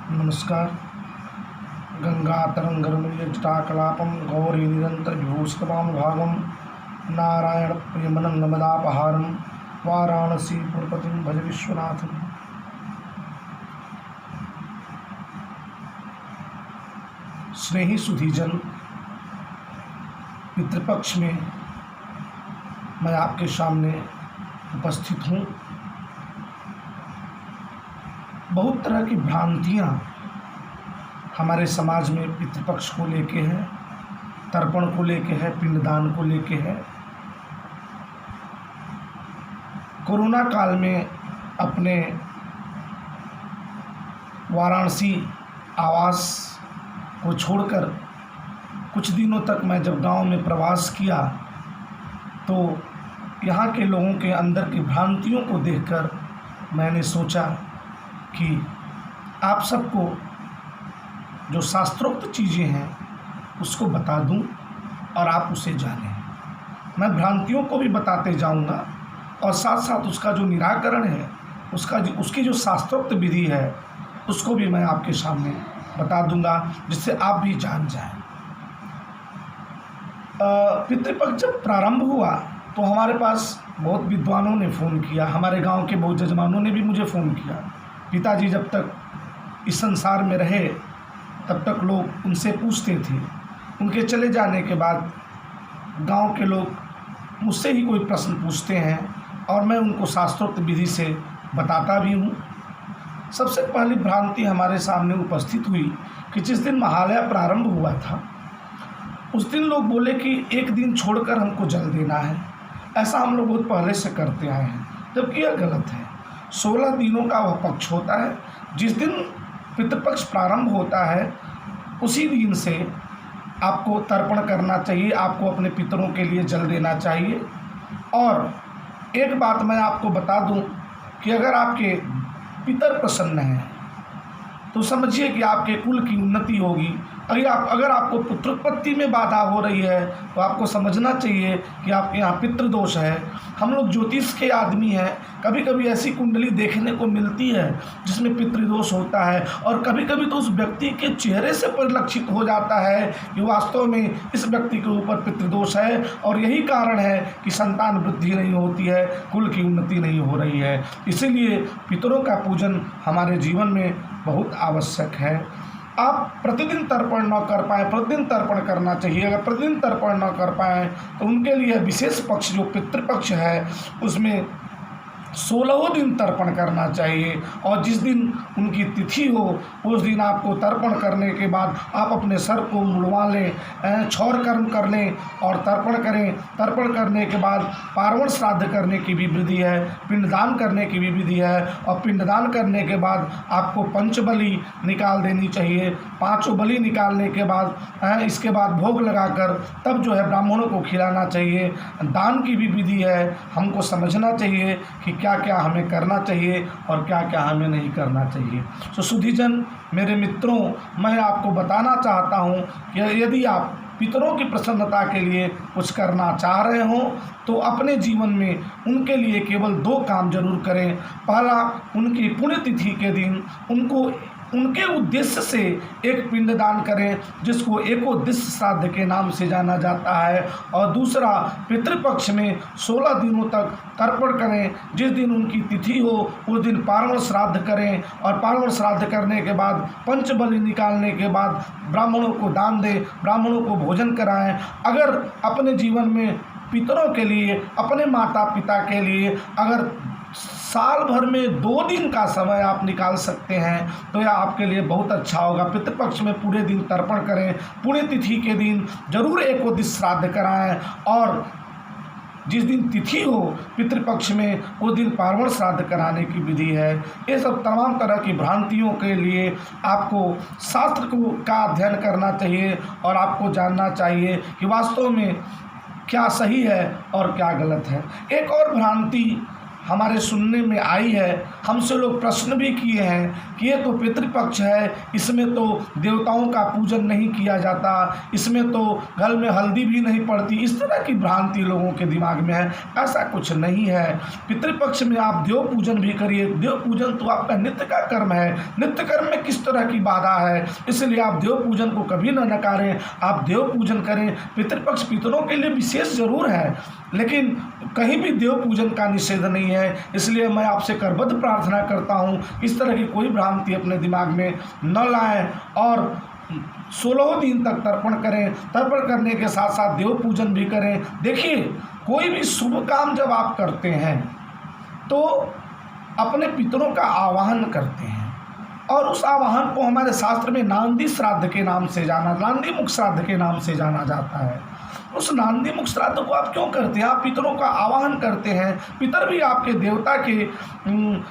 नमस्कार। गंगातरंगरमणीयजटाकलापं गौरी निरन्तरविभूषितवामभागं नारायणप्रियमनङ्गमदापहारं वाराणसीपुरपतिं भज विश्वनाथं। स्नेही सुधीजन, पितृपक्ष में मैं आपके सामने उपस्थित हूँ। बहुत तरह की भ्रांतियाँ हमारे समाज में पितृपक्ष को लेके है, तर्पण को लेके है, पिंडदान को लेके है। कोरोना काल में अपने वाराणसी आवास को छोड़कर कुछ दिनों तक मैं जब गांव में प्रवास किया तो यहाँ के लोगों के अंदर की भ्रांतियों को देखकर मैंने सोचा कि आप सबको जो शास्त्रोक्त चीज़ें हैं उसको बता दूं और आप उसे जानें। मैं भ्रांतियों को भी बताते जाऊंगा और साथ साथ उसका जो निराकरण है, उसकी जो शास्त्रोक्त विधि है उसको भी मैं आपके सामने बता दूंगा, जिससे आप भी जान जाएं। पितृपक्ष जब प्रारंभ हुआ तो हमारे पास बहुत विद्वानों ने फ़ोन किया, हमारे गांव के बहुत जजमानों ने भी मुझे फ़ोन किया। पिताजी जब तक इस संसार में रहे तब तक लोग उनसे पूछते थे। उनके चले जाने के बाद गांव के लोग मुझसे ही कोई प्रश्न पूछते हैं और मैं उनको शास्त्रोक्त विधि से बताता भी हूँ। सबसे पहली भ्रांति हमारे सामने उपस्थित हुई कि जिस दिन महालया प्रारंभ हुआ था उस दिन लोग बोले कि एक दिन छोड़कर हमको जल देना है। ऐसा हम लोग बहुत पहले से करते आए हैं, जबकि यह गलत है। 16 दिनों का वह पक्ष होता है। जिस दिन पितृपक्ष प्रारंभ होता है उसी दिन से आपको तर्पण करना चाहिए, आपको अपने पितरों के लिए जल देना चाहिए। और एक बात मैं आपको बता दूं कि अगर आपके पितर प्रसन्न हैं तो समझिए कि आपके कुल की उन्नति होगी। अगर आपको पुत्रोत्पत्ति में बाधा हो रही है तो आपको समझना चाहिए कि आपके यहाँ पितृदोष है। हम लोग ज्योतिष के आदमी हैं, कभी कभी ऐसी कुंडली देखने को मिलती है जिसमें पितृदोष होता है और कभी कभी तो उस व्यक्ति के चेहरे से परिलक्षित हो जाता है कि वास्तव में इस व्यक्ति के ऊपर पितृदोष है और यही कारण है कि संतान वृद्धि नहीं होती है, कुल की उन्नति नहीं हो रही है। इसीलिए पितरों का पूजन हमारे जीवन में बहुत आवश्यक है। आप प्रतिदिन तर्पण न कर पाएँ, प्रतिदिन तर्पण करना चाहिए। अगर प्रतिदिन तर्पण न कर पाएँ तो उनके लिए विशेष पक्ष जो पितृपक्ष है उसमें 16 दिन तर्पण करना चाहिए। और जिस दिन उनकी तिथि हो उस दिन आपको तर्पण करने के बाद आप अपने सर को मुड़वा लें, क्षौर कर्म कर लें और तर्पण करें। तर्पण करने के बाद पार्वण श्राद्ध करने की भी विधि है, पिंडदान करने की भी विधि है। और पिंडदान करने के बाद आपको पंचबली निकाल देनी चाहिए। 5 बलि निकालने के बाद इसके बाद भोग लगाकर तब जो है ब्राह्मणों को खिलाना चाहिए। दान की भी विधि है। हमको समझना चाहिए कि क्या क्या हमें करना चाहिए और क्या क्या हमें नहीं करना चाहिए। तो सुधीजन, मेरे मित्रों, मैं आपको बताना चाहता हूँ कि यदि आप पितरों की प्रसन्नता के लिए कुछ करना चाह रहे हो तो अपने जीवन में उनके लिए केवल 2 काम जरूर करें। पहला, उनकी पुण्यतिथि के दिन उनके उद्देश्य से एक पिंडदान करें जिसको एकोद्देश्य श्राद्ध के नाम से जाना जाता है। और दूसरा, पितृपक्ष में 16 दिनों तक तर्पण करें। जिस दिन उनकी तिथि हो उस दिन पार्वण श्राद्ध करें और पार्वण श्राद्ध करने के बाद पंचबलि निकालने के बाद ब्राह्मणों को दान दें, ब्राह्मणों को भोजन कराएं। अगर अपने जीवन में पितरों के लिए, अपने माता पिता के लिए अगर साल भर में 2 दिन का समय आप निकाल सकते हैं तो यह आपके लिए बहुत अच्छा होगा। पितृपक्ष में पूरे दिन तर्पण करें, पुण्यतिथि के दिन जरूर एकोद्देश्य श्राद्ध कराएं और जिस दिन तिथि हो पितृपक्ष में उस दिन पार्वण श्राद्ध कराने की विधि है। ये सब तमाम तरह की भ्रांतियों के लिए आपको शास्त्र का अध्ययन करना चाहिए और आपको जानना चाहिए कि वास्तव में क्या सही है और क्या गलत है। एक और भ्रांति हमारे सुनने में आई है, हमसे लोग प्रश्न भी किए हैं कि ये तो पितृपक्ष है, इसमें तो देवताओं का पूजन नहीं किया जाता, इसमें तो गल में हल्दी भी नहीं पड़ती। इस तरह की भ्रांति लोगों के दिमाग में है। ऐसा कुछ नहीं है। पितृपक्ष में आप देव पूजन भी करिए। देव पूजन तो आपका नित्य का कर्म है। नित्य कर्म में किस तरह की बाधा है, इसलिए आप देव पूजन को कभी न नकारें, आप देव पूजन करें। पितृपक्ष पितरों के लिए विशेष जरूर है, लेकिन कहीं भी देव पूजन का निषेध नहीं है। इसलिए मैं आपसे करबद्ध प्रार्थना करता हूँ, इस तरह की कोई भ्रांति अपने दिमाग में न लाएं और 16 दिन तक तर्पण करें। तर्पण करने के साथ साथ देव पूजन भी करें। देखिए, कोई भी शुभ काम जब आप करते हैं तो अपने पितरों का आवाहन करते हैं, और उस आवाहन को हमारे शास्त्र में नांदी श्राद्ध के नाम से नांदी मुख श्राद्ध के नाम से जाना जाता है। उस नांदी मुख श्राद्ध को आप क्यों करते हैं? आप पितरों का आवाहन करते हैं। पितर भी आपके देवता के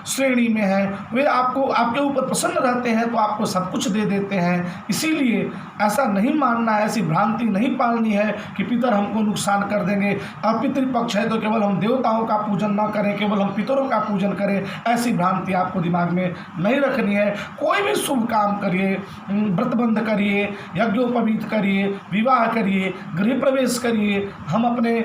श्रेणी में हैं, वे आपके ऊपर प्रसन्न रहते हैं तो आपको सब कुछ दे देते हैं। इसीलिए ऐसा नहीं मानना है, ऐसी भ्रांति नहीं पालनी है कि पितर हमको नुकसान कर देंगे और पितृपक्ष है तो केवल हम देवताओं का पूजन न करें, केवल हम पितरों का पूजन करें। ऐसी भ्रांति आपको दिमाग में नहीं रखनी है। कोई भी शुभ काम करिए, व्रतबंध करिए, यज्ञोपवीत करिए, विवाह करिए, गृह प्रवेश करिए। हम अपने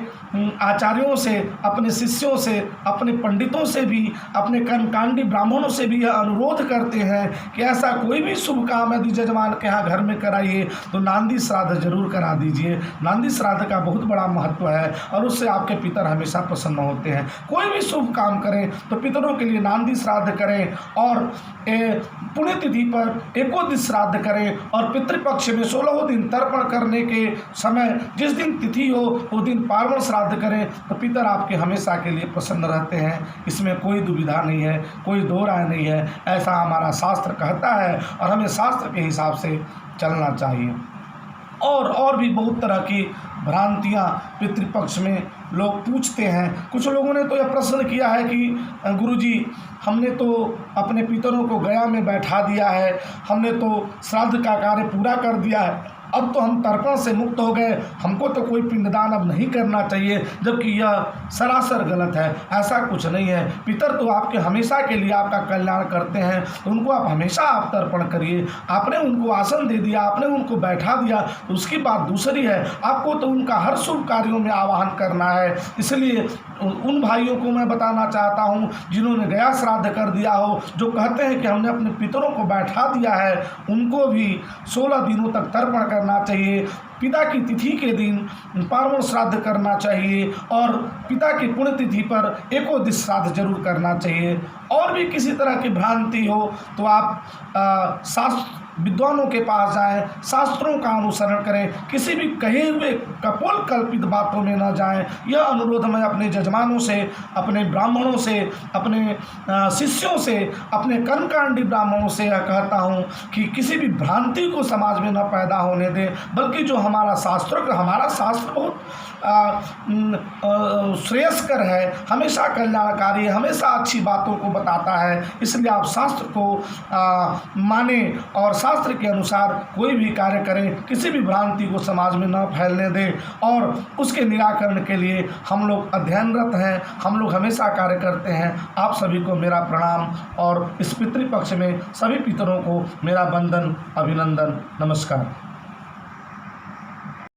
आचार्यों से, अपने शिष्यों से, अपने पंडितों से भी, अपने कर्मकांडी ब्राह्मणों से भी यह अनुरोध करते हैं कि ऐसा कोई भी शुभ काम यदि जजमान के यहाँ घर में कराइए तो नांदी श्राद्ध जरूर करा दीजिए। नांदी श्राद्ध का बहुत बड़ा महत्व है और उससे आपके पितर हमेशा प्रसन्न होते हैं। कोई भी शुभ काम करें तो पितरों के लिए नांदी श्राद्ध करें और पुण्यतिथि पर एकोदिश श्राद्ध करें, और पितृपक्ष में 16 दिन तर्पण करने के समय जिस दिन तिथि हो उस दिन पार्वण श्राद्ध करें तो पितर आपके हमेशा के लिए प्रसन्न रहते हैं। इसमें कोई दुविधा नहीं है, कोई दो राय नहीं है। ऐसा हमारा शास्त्र कहता है और हमें शास्त्र के हिसाब से चलना चाहिए। और भी बहुत तरह की भ्रांतियाँ पितृपक्ष में लोग पूछते हैं। कुछ लोगों ने तो यह प्रश्न किया है कि गुरुजी, हमने तो अपने पितरों को गया में बैठा दिया है, हमने तो श्राद्ध का कार्य पूरा कर दिया है, अब तो हम तर्पण से मुक्त हो गए, हमको तो कोई पिंडदान अब नहीं करना चाहिए, जबकि यह सरासर गलत है। ऐसा कुछ नहीं है। पितर तो आपके हमेशा के लिए आपका कल्याण करते हैं, तो उनको आप हमेशा आप तर्पण करिए। आपने उनको आसन दे दिया, आपने उनको बैठा दिया, तो उसकी बात दूसरी है। आपको तो उनका हर शुभ कार्यों में आवाहन करना है। इसलिए उन भाइयों को मैं बताना चाहता हूँ जिन्होंने गया श्राद्ध कर दिया हो, जो कहते हैं कि हमने अपने पितरों को बैठा दिया है, उनको भी 16 दिनों तक तर्पण करना चाहिए। पिता की तिथि के दिन पार्वण श्राद्ध करना चाहिए और पिता की पुण्यतिथि पर एकोदिश श्राद्ध जरूर करना चाहिए। और भी किसी तरह की भ्रांति हो तो आप शास्त्र विद्वानों के पास जाएं, शास्त्रों का अनुसरण करें, किसी भी कहे हुए कपोल कल्पित बातों में न जाएं। यह अनुरोध मैं अपने जजमानों से, अपने ब्राह्मणों से, अपने शिष्यों से, अपने कर्मकांडी ब्राह्मणों से यह कहता हूँ कि किसी भी भ्रांति को समाज में न पैदा होने दें, बल्कि जो हमारा शास्त्र बहुत श्रेयस्कर है, हमेशा कल्याणकारी है, हमेशा अच्छी बातों को बताता है। इसलिए आप शास्त्र को माने और शास्त्र के अनुसार कोई भी कार्य करें, किसी भी भ्रांति को समाज में न फैलने दें। और उसके निराकरण के लिए हम लोग अध्ययनरत हैं, हम लोग हमेशा कार्य करते हैं। आप सभी को मेरा प्रणाम और इस पितृपक्ष में सभी पितरों को मेरा वंदन, अभिनंदन, नमस्कार।